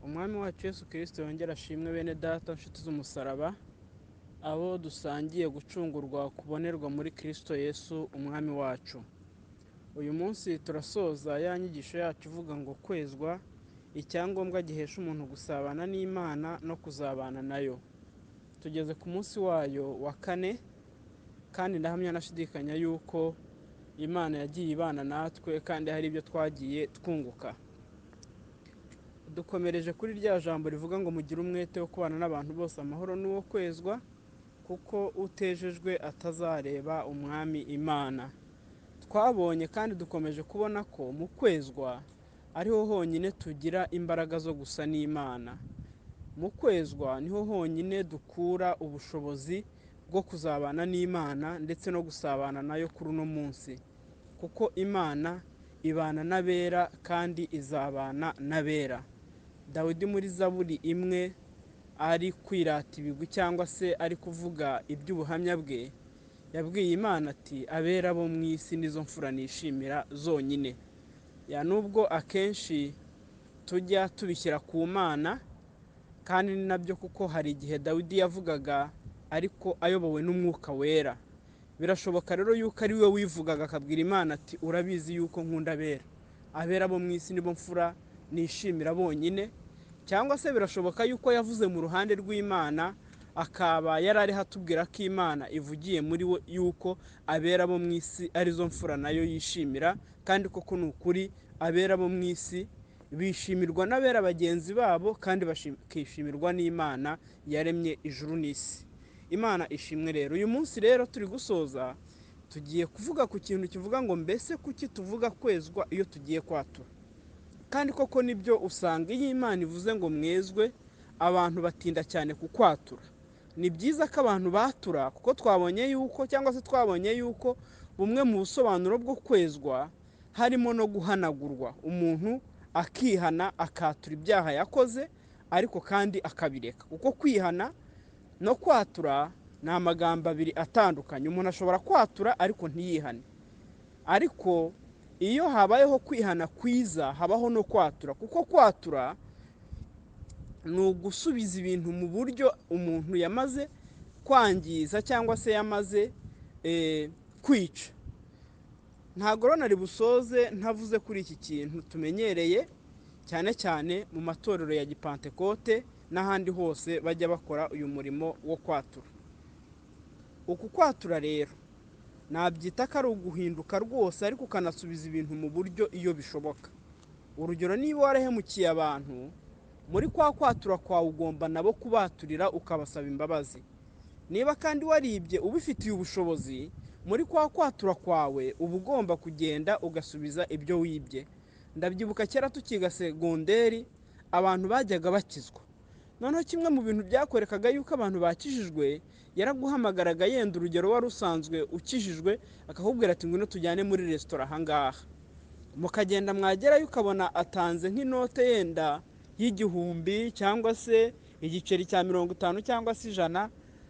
Umwami wacu Yesu Kristo yongera ashimwe bene data nshuti z'umusaraba, abo dusangiye gucungurwa kubonerwa muri Kristo Yesu umwami wacu. Uyu munsi turasoza ya nyigisho yacu ivuga ngo kwezwa, icyangombwa gihesha umuntu gusabana n'Imana no kuzabana nayo. Tugeze ku munsi wayo wa kane, kandi ndahamya nashidikanya yuko Imana yagiye ibana natwe kandi hari ibyo twagiye twunguka. Dukomereje kuri rya jambo rivuga ngo mugire umwete wo kubana n'abantu bose amahoro n'uwo kwezwa, kuko utejejwe atazareba umwami Imana. Twabonye kandi dukomeje kubona ko mu kwezwa ariho honyine tugira imbaraga zo gusa n'Imana. Mu kwezwa niho honyine dukura ubushobozi bwo kuzabana n'Imana ndetse no gusabana nayo kuri uno munsi, kuko Imana ibana n'abera kandi izabana n'abera. Dawidi muri Zaburi imwe ari kwirata ibigwi cyangwa se ari kuvuga iby'ubuhamya bwe, yabwiye Imana ati abera bo mu isi nizo mfura nishimira zonyine. Nubwo akenshi tujya tubishyira ku Mana, kandi ni nabyo kuko hari igihe Dawidi yavugaga ariko ayobowe n'umwuka wera. Birashoboka rero yuko ari we wivugaga akabwira Imana ati urabizi yuko nkunda abera, abera bo mu isi nibo mfura nishimira bonyine. Cyangwa se birashoboka yuko yavuze mu ruhande rw'Imana, akaba yari ariho atubwira ko Imana ivugiye muri we yuko abera bo mu isi arizo mfura nayo yishimira, kandi koko ni ukuri abera bo mu isi bishimirwa n'abera bagenzi babo kandi bakishimirwa n'Imana yaremye ijuru n'isi. Imana ishimwe rero. Uyu munsi rero turi gusoza, tugiye kuvuga ku kintu kivuga ngo mbese kuki tuvuga kwezwa iyo tugiye kwatura. Kandi koko nibyo, usanga iyo Imana ivuze ngo mwezwe, abantu batinda cyane ku kwatura. Ni byiza ko abantu batura, kuko twabonye yuko bumwe mu busobanuro bwo kwezwa harimo no guhanagurwa. Umuntu akihana akatura ibyaha yakoze, ariko kandi akabireka. Kuko kwihana no kwatura ni amagambo abiri atandukanye. Umuntu ashobora kwatura ariko ntiyihane. Ariko iyo habayeho kwihana kwiza, habaho no kwatura. Kuko kwatura ni ugusubiza ibintu mu buryo umuntu yamaze kwangiza cyangwa se yamaze kwica. Ntabwo rero nari busoze ntavuze kuri iki kintu tumenyereye cyane cyane mu matorero ya Gipantekote n'ahandi hose bajya bakora uyu murimo wo kwatura. Uku kwatura rero nabyita ko ari uguhinduka rwose, ariko ukanasubiza ibintu mu buryo iyo bishoboka. Urugero, niba warahemukiye abantu, muri kwa kwatura kwawe ugomba nabo kubaturira ukabasaba imbabazi. Niba kandi waribye ubifitiye ubushobozi, muri kwa kwatura kwawe uba ugomba kugenda ugasubiza ibyo wibye. Ndabyibuka kera tukiga segonderi, abantu bajyaga bakizwa. Noneho kimwe mu bintu byakwerekaga yuko abantu bakijijwe, yaraguhamagaraga yenda urugero wari usanzwe ukijijwe, akakubwira ati ngwino tujyane muri resitora aha ngaha. Mukagenda mwagerayo ukabona atanze nk'inote yenda y'1,000 cyangwa se igiceri cya 50 cyangwa se 100,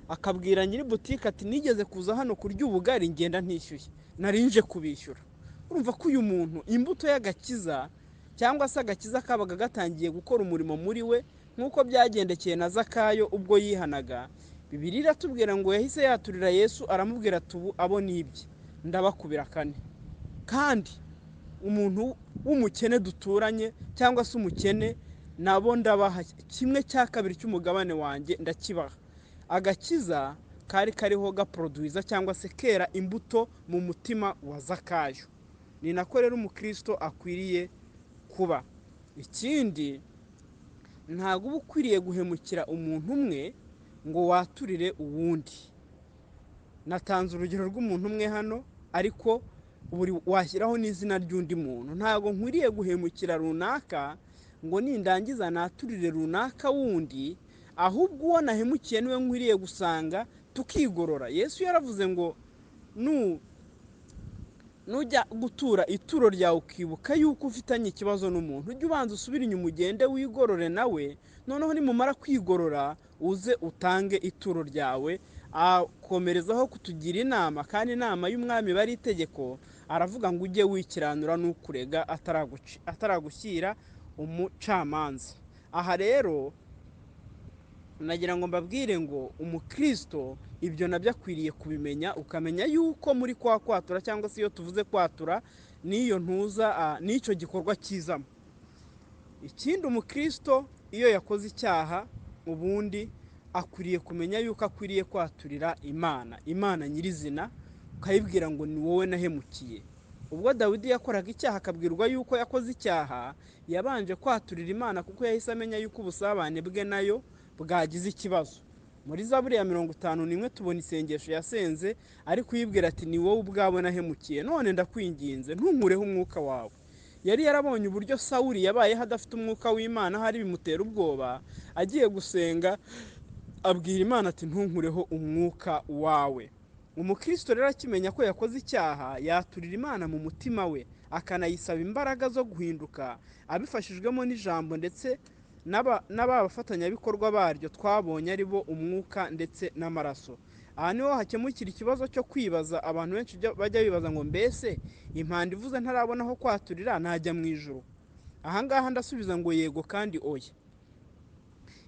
akabwira nyiri butike ati nigeze kuza hano kurya ubugari ngenda ntishyuye, narinje kubishyura. Urumva ko uyu muntu imbuto y'agakiza cyangwa se agakiza kabaga gatangiye gukora umurimo muri we, nk'uko byagendekeye na Zakayo ubwo yihanaga. Bibiliya iratubwira ngo yahise yaturira Yesu, aramubwira ati ubu abo nibye ndabakubira 4. Kandi umuntu w'umukene duturanye cyangwa se umukene, nabo ndabaha 1/2 cy'umugabane wanjye ndakibaha. Agakiza kari kariho gaproduiza cyangwa se kera imbuto mu mutima wa Zakayo. Ni nako rero umukristo akwiriye kuba. Ikindi, ntabwo uba ukwiriye guhemukira umuntu umwe ngo waturire uwundi. Natanze urugero rw'umuntu umwe hano, ariko washyiraho n'izina ry'undi muntu. Ntabwo nkwiriye guhemukira runaka ngo nindangiza naturire runaka wundi, ahubwo uwo nahemukiye niwe nkwiriye gusanga tukigorora. Yesu yaravuze ngo nujya gutura ituro ryawe ukibuka yuko ufitanye ikibazo n'umuntu, ujye ubanza usubire inyuma ugende wigorore nawe, noneho nimumara kwigorora uze utange ituro ryawe. Akomerezaho kutugira inama, kandi inama y'umwami bari itegeko, aravuga ngo ujye wikiranura n'ukurega ataragushyira umucamanza. aha rero nagira ngo mbabwire ngo umukristo ibyo nabyo akwiriye kubimenya, ukamenya yuko muri kwa kwatura, cyangwa se iyo tuvuze kwatura n'iyo ntuza n'icyo gikorwa kizamo. Ikindi umukristo iyo yakoze icyaha ubundi akwiriye kumenya yuko akwiriye kwaturira Imana nyirizina, ukayibwira ngo ni wowe nahemukiye. Ubwo Dawidi yakoraga icyaha akabwirwa yuko yakoze icyaha, yabanje kwaturira Imana kuko yahise amenya yuko ubusabane bwe nayo bwagize ikibazo. Muri Zaburi ya 51 tubona isengesho yasenze ari kuyibwira ati ni wowe ubwawe nahemukiye, none ndakwinginze ntunkureho umwuka wawe. Yari yarabonye uburyo Sawuli yabayeho adafite umwuka w'Imana, hari bimutera ubwoba, agiye gusenga abwira Imana ati ntunkureho umwuka wawe. Umukristo rero akimenya ko yakoze icyaha, yaturira Imana mu mutima we, akanayisaba imbaraga zo guhinduka, abifashijwemo n'ijambo ndetse n'abafatanyabikorwa baryo twabonye ari bo umwuka ndetse n'amaraso. Aha niho hakemukira ikibazo cyo kwibaza, abantu benshi bajya bibaza ngo mbese impanda ivuze ntarabona aho kwaturira najya mu ijuru? Aha ngaha ndasubiza ngo yego kandi oya.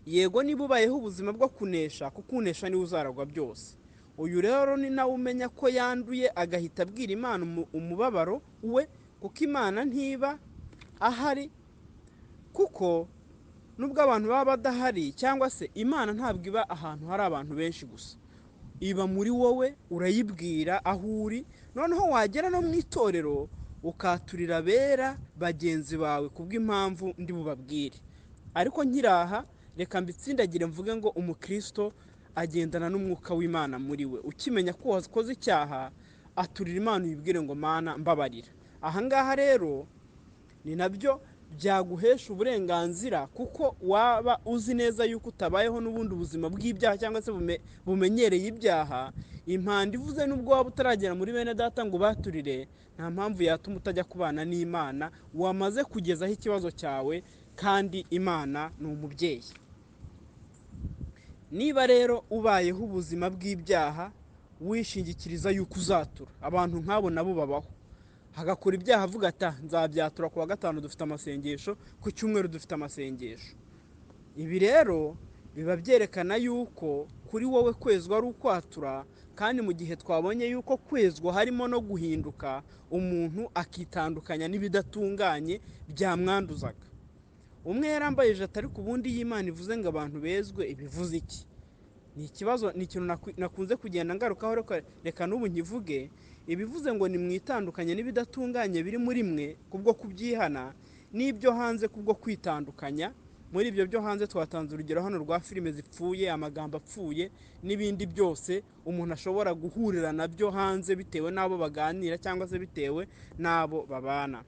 Yego niba ubayeho ubuzima bwo kunesha, kuko unesha niwe uzaragwa byose. Uyu rero ni nawe umenya ko yanduye agahita abwira Imana umubabaro we, kuko Imana ntiba ahari, kuko nubwo abantu baba badahari, cyangwa se Imana ntabwo iba ahantu hari abantu benshi gusa, iba muri wowe, urayibwira aho uri, noneho wagera no mu itorero ukaturira abera bagenzi bawe kubw'impamvu ndi bubabwire. Ariko nkiraha reka mbitsindagire mvuge ngo umukristo agendana n'umwuka w'Imana muri we. Ukimenya ko wakoze icyaha, aturira Imana uyibwire ngo Mana mbabarira. Aha ngaha rero ni nabyo byaguhesha uburenganzira, kuko waba uzi neza yuko utabayeho n'ubundi ubuzima bw'ibyaha cyangwa se bumenyereye ibyaha. Impanda ivuze nubwo waba utaragera muri bene data ngo baturire, nta mpamvu yatuma utajya kubana n'Imana. Wamaze kugezaho ikibazo cyawe, kandi Imana ni umubyeyi. Niba rero ubayeho ubuzima bw'ibyaha wishingikiriza yuko uzatura, abantu nk'abo nabo babaho, hagakora ibyaha avuga ati nzabyatura ku wa gatanu dufite amasengesho, ku cyumweru dufite amasengesho. Ibi rero biba byerekana yuko kuri wowe kwezwa ari ukwatura, kandi mu gihe twabonye yuko kwezwa harimo no guhinduka, umuntu akitandukanya n'ibidatunganye byamwanduzaga. Umwe yarambajije ati ariko ubundi y'Imana ivuze ngo abantu bezwe ibivuze iki? Ni ikibazo, ni ikintu nakunze kugenda ngarukaho, reka n'ubu nkivuge. Ibivuze ngo ni mwitandukanye n'ibidatunganye biri muri mwe kubwo kubyihana, n'ibyo hanze kubwo kwitandukanya. Muri ibyo byo hanze twatanze urugero hano rwa filime zipfuye, amagambo apfuye, n'ibindi byose umuntu ashobora guhurira nabyo hanze bitewe n'abo baganira, cyangwa se bitewe n'abo babana.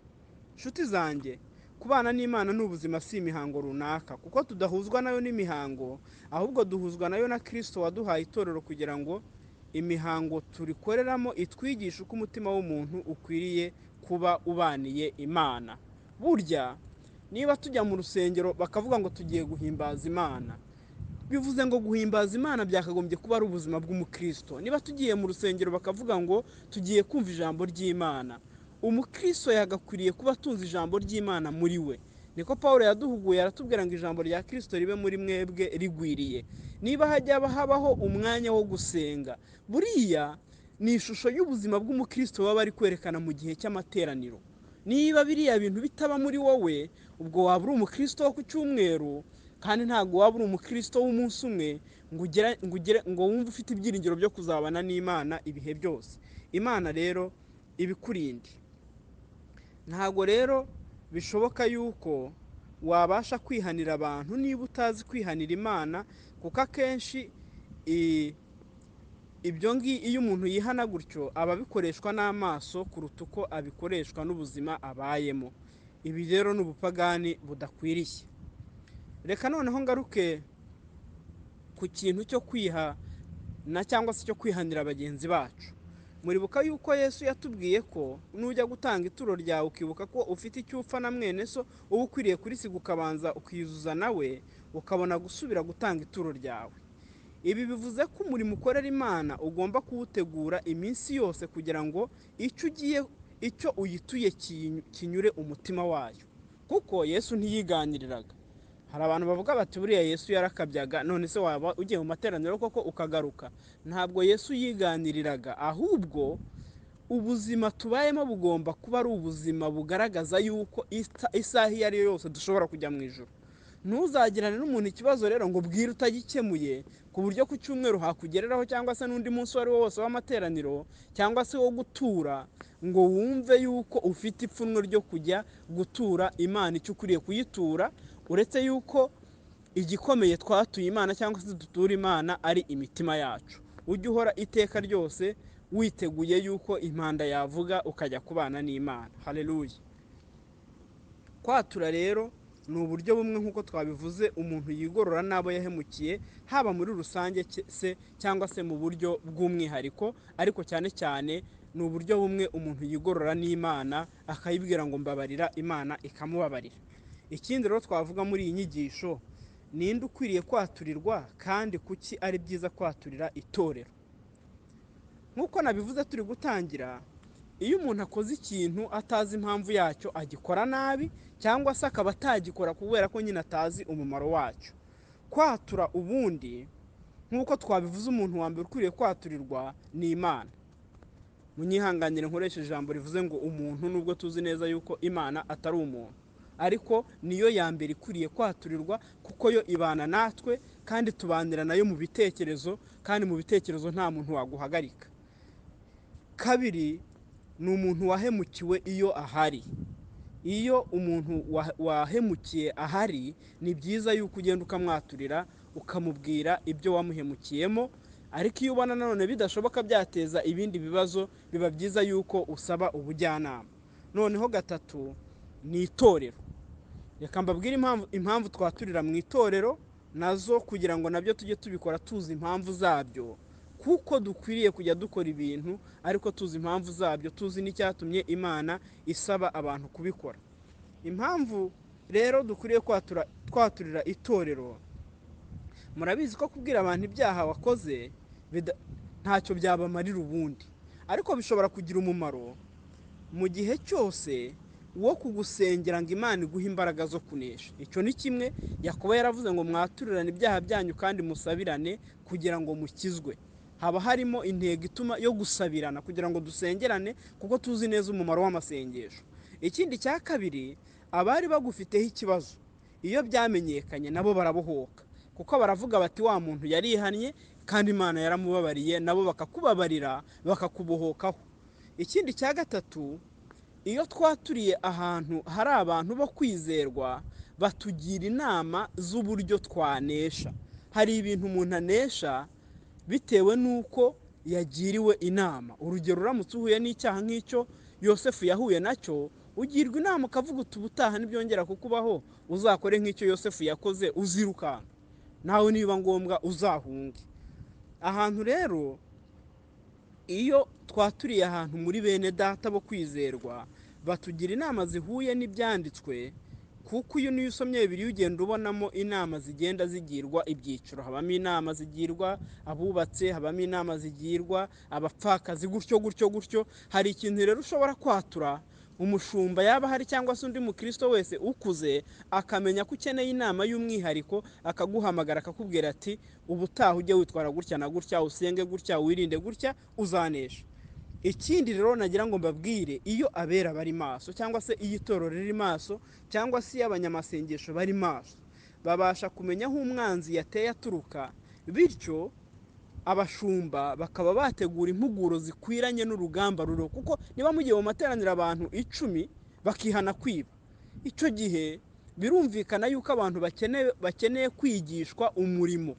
Nshuti zanjye, kubana n'Imana ni ubuzima, si imihango runaka, kuko tudahuzwa nayo n'imihango, ahubwo duhuzwa nayo na Kristo waduhaye itorero kugira ngo imihango turikoreramo itwigisha uko umutima w'umuntu ukwiriye kuba ubaniye Imana. Burya niba tujya mu rusengero bakavuga ngo tugiye guhimbaza Imana, bivuze ngo guhimbaza Imana byakagombye kuba ari ubuzima bw'umukristo. Niba tugiye mu rusengero bakavuga ngo tugiye kumva ijambo ry'Imana, umukristo yagakwiriye kuba atunze ijambo ry'Imana muri we. Niko Pawulo yaduhuguye aratubwira ngo ijambo rya Kristo ribe muri mwebwe rigwiriye. Niba hajya habaho umwanya wo gusenga, buriya ni ishusho y'ubuzima bw'umukristo baba bari kwerekana mu gihe cy'amateraniro. Niba biriya bintu bitaba muri wowe, ubwo waba uri umukristo wo ku cyumweru, kandi ntabwo waba uri umukristo w'umunsi umwe ngo wumve ufite ibyiringiro byo kuzabana n'Imana ibihe byose. Imana rero ibikurinde. Ntabwo rero bishoboka yuko wabasha kwihanira abantu niba utazi kwihanira Imana, kuko akenshi iyo umuntu yihana gutyo aba abikoreshwa n'amaso kuruta uko abikoreshwa n'ubuzima abayemo. Ibi rero ni ubupagani budakwiriye. Reka noneho ngaruke ku kintu cyo kwihana cyangwa se cyo kwihanira bagenzi bacu. Muribuka yuko Yesu yatubwiye ko nujya gutanga ituro ryawe ukibuka ko ufite icyo upfa na mwene so, uba ukwiriye kurisiga ukabanza ukiyuzuza nawe, ukabona gusubira gutanga ituro ryawe. Ibi bivuze ko umurimo ukorera Imana ugomba kuwutegura iminsi yose kugira ngo icyo uyituye kinyure umutima wayo, kuko Yesu ntiyiganiriraga. hari abantu bavuga bati buriya Yesu yarakabyaga, none se waba ugiye mu materaniro koko ukagaruka? Ntabwo Yesu yiganiriraga, ahubwo ubuzima tubayemo bugomba kuba ari ubuzima bugaragaza yuko isaha iyo ari yo yose dushobora kujya mu ijuru. Ntuzagirane n'umuntu ikibazo rero ngo bwire utagikemuye, ku buryo ku cyumweru hakugereraho cyangwa se n'undi munsi uwo ari wo wose w'amateraniro cyangwa se wo gutura, ngo wumve yuko ufite ipfunwe ryo kujya gutura Imana icyo ukwiriye kuyitura, uretse yuko igikomeye twatuye Imana cyangwa se dutura Imana ari imitima yacu. Ujye uhora iteka ryose witeguye yuko impanda yavuga ukajya kubana n'Imana. Haleluya. Kwatura rero ni uburyo bumwe nk'uko twabivuze umuntu yigorora n'abo yahemukiye, haba muri rusange se cyangwa se mu buryo bw'umwihariko, ariko cyane cyane ni uburyo bumwe umuntu yigorora n'Imana akayibwira ngo mbabarira, Imana ikamubabarira. Ikindi rero twavuga muri iyi nyigisho, ninde ukwiriye kwaturirwa kandi kuki ari byiza kwaturira itorero? Nk'uko nabivuze turi gutangira, iyo umuntu akoze ikintu atazi impamvu yacyo agikora nabi, cyangwa se akaba atagikora kubera ko nyine atazi umumaro wacyo. Kwatura ubundi nk'uko twabivuze, umuntu wa mbere ukwiriye kwaturirwa ni Imana. Munyihanganire nkoresheje ijambo rivuze ngo umuntu, nubwo tuzi neza yuko Imana atari umuntu, ariko niyo ya mbere ikwiriye kwaturirwa kuko yo ibana natwe kandi tubanira nayo mu bitekerezo, kandi mu bitekerezo nta muntu waguhagarika. Kabiri, ni umuntu wahemukiwe iyo ahari. Iyo umuntu wahemukiye ahari, ni byiza yuko ugenda ukamwaturira ukamubwira ibyo wamuhemukiyemo, ariko iyo ubona nanone bidashoboka byateza ibindi bibazo, biba byiza yuko usaba ubujyanama. Noneho gatatu, ni itorero. Reka mbabwire impamvu twaturira mu itorero nazo, kugira ngo nabyo tujye tubikora tuzi impamvu zabyo, kuko dukwiriye kujya dukora ibintu ariko tuzi impamvu zabyo, tuzi n'icyatumye Imana isaba abantu kubikora. Impamvu rero dukwiriye kwaturira itorero, murabizi ko kubwira abantu ibyaha wakoze ntacyo byabamarira ubundi, ariko bishobora kugira umumaro mu gihe cyose wo kugusengera ngo Imana iguhe imbaraga zo kunesha. Icyo ni kimwe Yakobo yaravuze ngo mwaturirane ibyaha byanyu kandi musabirane kugira ngo mukizwe. Haba harimo intego ituma yo gusabirana kugira ngo dusengerane, kuko tuzi neza umumaro w'amasengesho. Ikindi cya kabiri, abari bagufiteho ikibazo iyo byamenyekanye nabo barabohoka, kuko baravuga bati wa muntu yarihannye kandi Imana yaramubabariye, nabo bakakubabarira bakakubohokaho. Ikindi cya gatatu, iyo twaturiye ahantu hari abantu bo kwizerwa, batugira inama z'uburyo twanesha. Hari ibintu umuntu anesha bitewe n'uko yagiriwe inama. Urugero, uramutse uhuye n'icyaha nk'icyo Yosefu yahuye nacyo, ugirwa inama ukavuga uti ubutaha nibyongera kukubaho uzakore nk'icyo Yosefu yakoze, uzirukanka, nawe niba ngombwa uzahunge. Ahantu rero, iyo twaturiye ahantu muri bene data bo kwizerwa, batugira inama zihuye n'ibyanditswe, kuko iyo niyo usomye Bibiliya ugenda ubonamo inama zigenda zigirwa ibyiciro. Habamo inama zigirwa abubatse, habamo inama zigirwa abapfakazi, gutyo gutyo gutyo. Hari ikintu rero ushobora kwatura, umushumba yaba ahari cyangwa se undi mukristo wese ukuze akamenya ko ukeneye inama y'umwihariko, akaguhamagara akakubwira ati ubutaha ujye witwara gutya na gutya, usenge gutya, wirinde gutya, uzanesha. Ikindi rero nagira ngo mbabwire, iyo abera bari maso cyangwa se iyo itorero riri maso cyangwa se iyo abanyamasengesho bari maso, babasha kumenya aho umwanzi yateye aturuka, bityo abashumba bakaba bategura impuguro zikwiranye n'urugamba ruriho. Kuko niba mugiye mu materaniro abantu 10 bakihana kwiba, icyo gihe birumvikana yuko abantu bakeneye kwigishwa umurimo,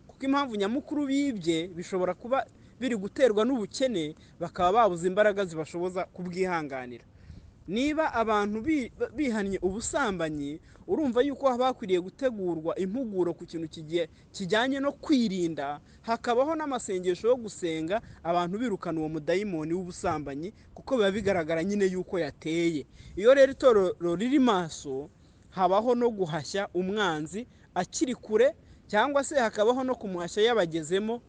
kuko impamvu nyamukuru bibye bishobora kuba biri guterwa n'ubukene, bakaba babuze imbaraga zibashoboza kubwihanganira. Niba abantu bihannye ubusambanyi, urumva yuko haba hakwiriye gutegurwa impuguro ku kintu kijyanye no kwirinda, hakabaho n'amasengesho yo gusenga abantu birukana uwo mudayimoni w'ubusambanyi, kuko biba bigaragara nyine yuko yateye. Iyo rero itorero riri maso, habaho no guhashya umwanzi akiri kure, cyangwa se hakabaho no kumuhashya yabagezemo,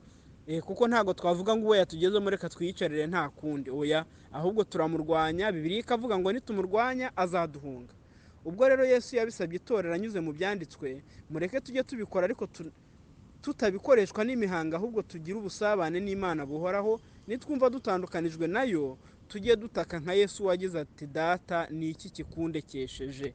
kuko ntabwo twavuga ngo uwo yatugezemo reka twiyicarire nta kundi, oya, ahubwo turamurwanya. Bibiliya ikavuga ngo nitumurwanya azaduhunga. ubwo rero Yesu yabisabye itorero anyuze mu byanditswe, mureke tujye tubikora ariko tutabikoreshwa n'imihango, ahubwo tugire ubusabane n'Imana buhoraho. Nitwumva dutandukanijwe nayo, tujye dutaka nka Yesu wagize ati, data ni iki kikundekesheje?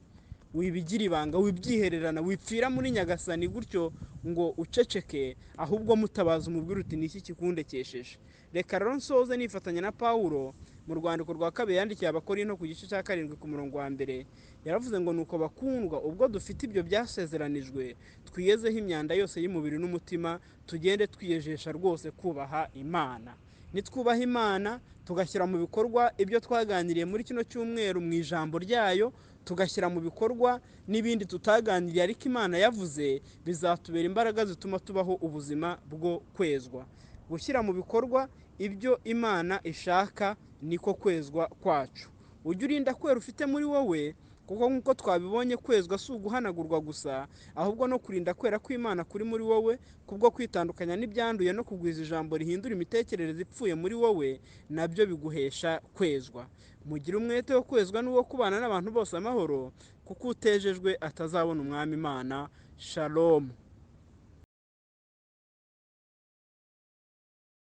Wibigira ibanga, wibyihererana, wipfira muri Nyagasani gutyo ngo uceceke, ahubwo mutabaza umubwire uti ni iki kikundekesheje. Reka rero nsoze nifatanya na Pawulo mu rwandiko rwa kabiri yandikiye Abakorinto ku gice cya 7 ku murongo wa 1, yaravuze ngo nuko bakundwa, ubwo dufite ibyo byasezeranijwe, twiyezeho imyanda yose y'umubiri n'umutima, tugende twiyejesha rwose kubaha Imana. Nitwubaha Imana tugashyira mu bikorwa ibyo twaganiriye muri kino cyumweru mu ijambo ryayo, tugashyira mu bikorwa n'ibindi tutaganiriye ariko Imana yavuze, bizatubera imbaraga zituma tubaho ubuzima bwo kwezwa. Gushyira mu bikorwa ibyo Imana ishaka niko kwezwa kwacu. Ujye urinda kwera ufite muri wowe, kuko nk'uko twabibonye kwezwa si uguhanagurwa gusa, ahubwo no kurinda kwera kw'Imana kuri muri wowe, kubwo kwitandukanya n'ibyanduye no kugwiza ijambo rihindura imitekerereze ipfuye muri wowe, nabyo biguhesha kwezwa. Mugire umwete wo kwezwa n'uwo kubana n'abantu bose amahoro, kuko utejejwe atazabona umwami Imana. Shalom.